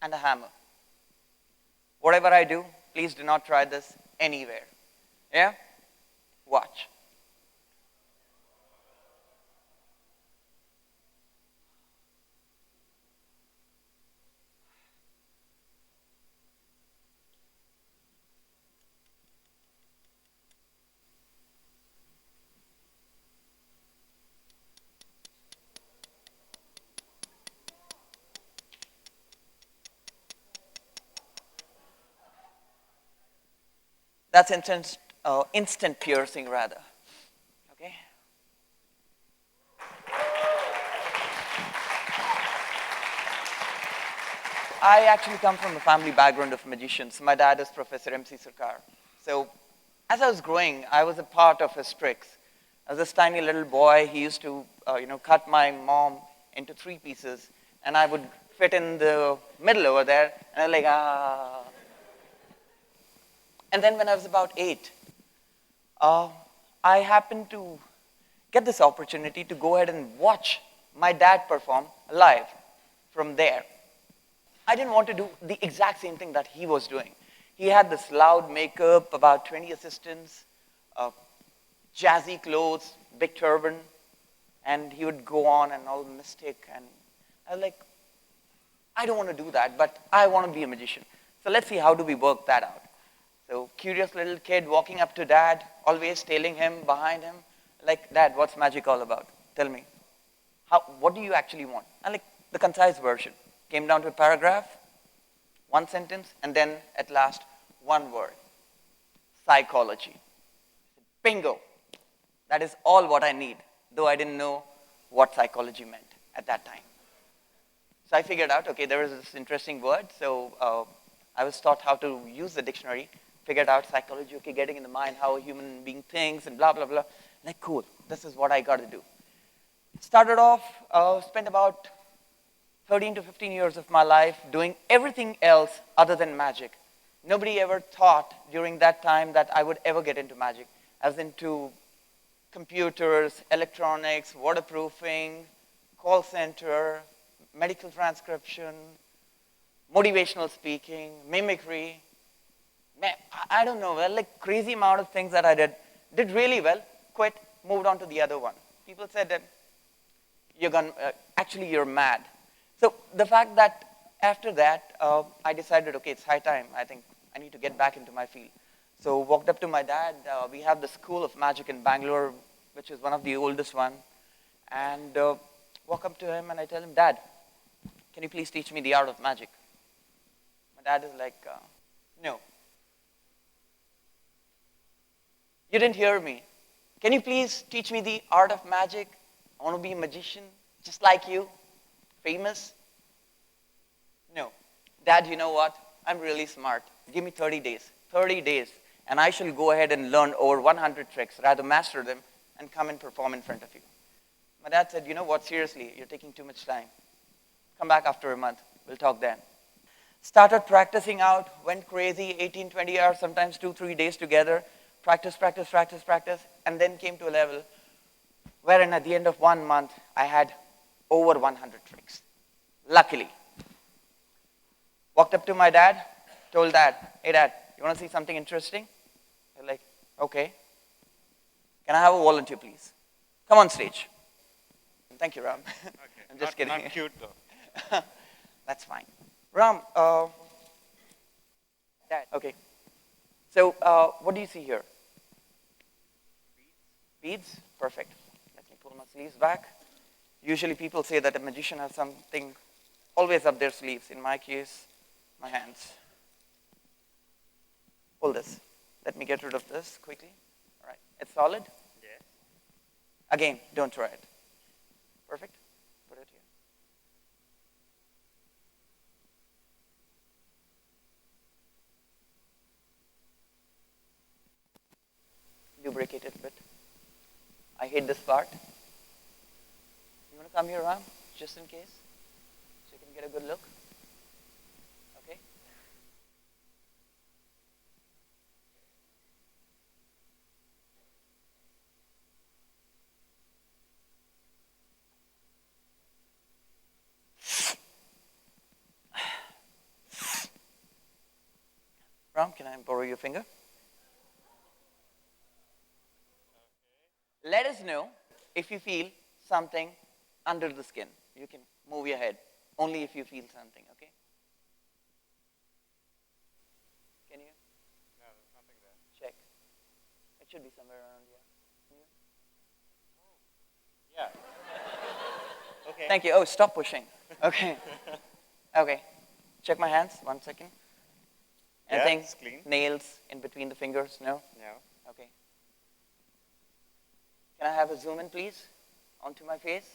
and a hammer. Whatever I do, please do not try this anywhere. Yeah? Watch. That's instant piercing, rather. Okay? I actually come from a family background of magicians. My dad is Professor M.C. Sarkar. So as I was growing, I was a part of his tricks. As this tiny little boy, he used to, cut my mom into 3 pieces, and I would fit in the middle over there, and I was like, ah. And then when I was about 8, uh, I happened to get this opportunity to go ahead and watch my dad perform live from there. I didn't want to do the exact same thing that he was doing. He had this loud makeup, about 20 assistants, uh, jazzy clothes, big turban, and he would go on and all mystic. And I was like, I don't want to do that, but I want to be a magician. So let's see, how do we work that out? So curious little kid walking up to dad, always tailing him, behind him, like, Dad, what's magic all about? Tell me. What do you actually want? And like the concise version. Came down to a paragraph, 1 sentence, and then at last, 1 word. Psychology. Bingo. That is all what I need, though I didn't know what psychology meant at that time. So I figured out, okay, there is this interesting word, so I was taught how to use the dictionary, figured out psychology, okay, getting in the mind how a human being thinks and blah, blah, blah. Like, cool, this is what I got to do. Started off, spent about 13 to 15 years of my life doing everything else other than magic. Nobody ever thought during that time that I would ever get into magic. I was into computers, electronics, waterproofing, call center, medical transcription, motivational speaking, mimicry. Man, I don't know, well, like crazy amount of things that I did. Did really well, quit, moved on to the other one. People said that actually you're mad. So the fact that after that, I decided, okay, it's high time. I think I need to get back into my field. So walked up to my dad. We have the School of Magic in Bangalore, which is one of the oldest one. And walk up to him and I tell him, Dad, can you please teach me the art of magic? My dad is like, no. You didn't hear me. Can you please teach me the art of magic? I want to be a magician, just like you. Famous? No. Dad, you know what? I'm really smart. Give me 30 days. 30 days. And I shall go ahead and learn over 100 tricks, rather master them, and come and perform in front of you. My dad said, you know what, seriously, you're taking too much time. Come back after a month. We'll talk then. Started practicing out, went crazy, 18, 20 hours, sometimes 2, 3 days together. Practice, practice, practice, practice, and then came to a level wherein at the end of 1 month, I had over 100 tricks, luckily. Walked up to my dad, told Dad, hey Dad, you want to see something interesting? They're like, okay. Can I have a volunteer, please? Come on stage. Thank you, Ram. Okay. I'm just kidding. Not cute, though. That's fine. Ram, Dad, okay. So what do you see here? Beads? Perfect. Let me pull my sleeves back. Usually people say that a magician has something always up their sleeves. In my case, my hands. Pull this. Let me get rid of this quickly. All right. It's solid? Yes. Again, don't try it. Perfect. Put it here. Lubricate it a bit. I hate this part. You want to come here, Ram, just in case, so you can get a good look? Okay. Ram, can I borrow your finger? Let us know if you feel something under the skin. You can move your head only if you feel something, okay? Can you No, there's nothing there. check? It should be somewhere around here. Yeah. Okay. Thank you. Oh, stop pushing. Okay. Okay. Check my hands. 1 second. Yeah, Anything? it's clean. Nails in between the fingers? No? No. Okay. Can I have a zoom in, please, onto my face?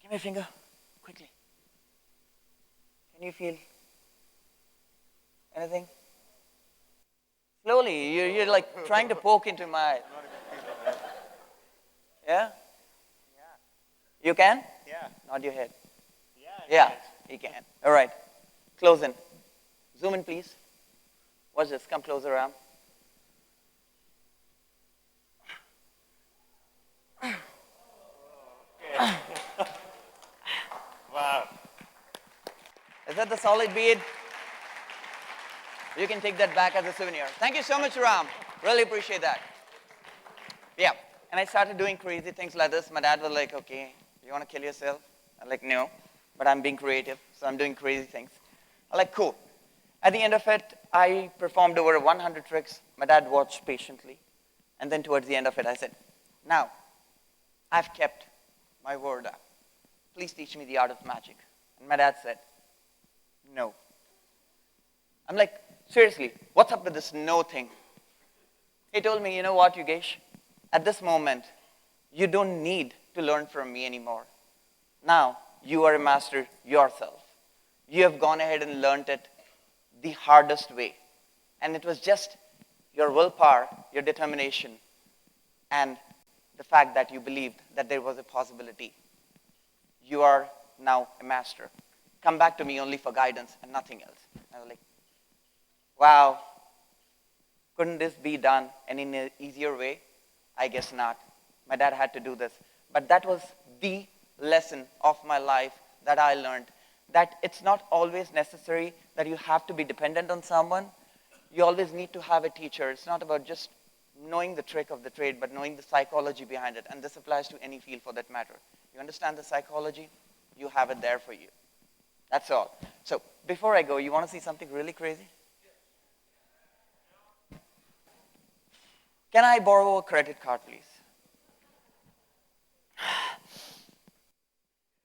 Give me a finger, quickly. Can you feel anything? Slowly, you're like trying to poke into my eye. Yeah? You can? Yeah. Nod your head. Yeah. Yeah, you can. All right. Close in. Zoom in, please. Watch this. Come closer, Ram. Wow. Is that the solid bead? You can take that back as a souvenir. Thank you so much, Ram. Really appreciate that. Yeah. And I started doing crazy things like this. My dad was like, okay, you want to kill yourself? I'm like, no. But I'm being creative, so I'm doing crazy things. I'm like, cool. At the end of it, I performed over 100 tricks. My dad watched patiently. And then towards the end of it, I said, now, I've kept my word up. Please teach me the art of magic. And my dad said, no. I'm like, seriously, what's up with this no thing? He told me, you know what, Yogesh? At this moment, you don't need to learn from me anymore. Now, you are a master yourself. You have gone ahead and learned it the hardest way. And it was just your willpower, your determination, and the fact that you believed that there was a possibility. You are now a master. Come back to me only for guidance and nothing else. I was like, wow, couldn't this be done any easier way? I guess not. My dad had to do this. But that was the lesson of my life that I learned, that it's not always necessary that you have to be dependent on someone. You always need to have a teacher. It's not about just knowing the trick of the trade, but knowing the psychology behind it. And this applies to any field for that matter. You understand the psychology? You have it there for you. That's all. So before I go, you want to see something really crazy? Can I borrow a credit card, please?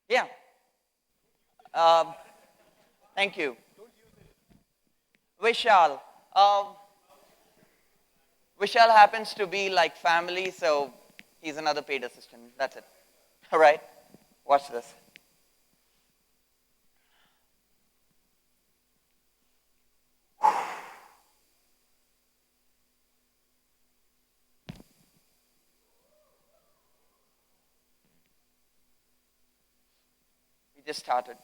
Yeah. Thank you. Vishal. Vishal happens to be like family, so he's another paid assistant. That's it. All right? Watch this. We just started.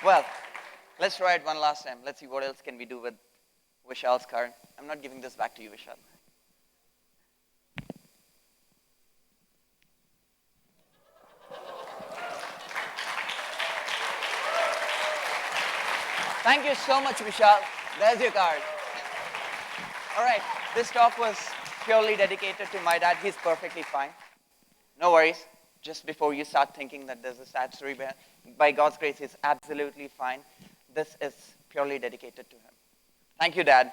Well, let's try it one last time. Let's see what else can we do with Vishal's card. I'm not giving this back to you, Vishal. Thank you so much, Vishal. There's your card. All right, this talk was purely dedicated to my dad. He's perfectly fine. No worries. Just before you start thinking that there's a sad story behind, by God's grace, he's absolutely fine. This is purely dedicated to him. Thank you, Dad.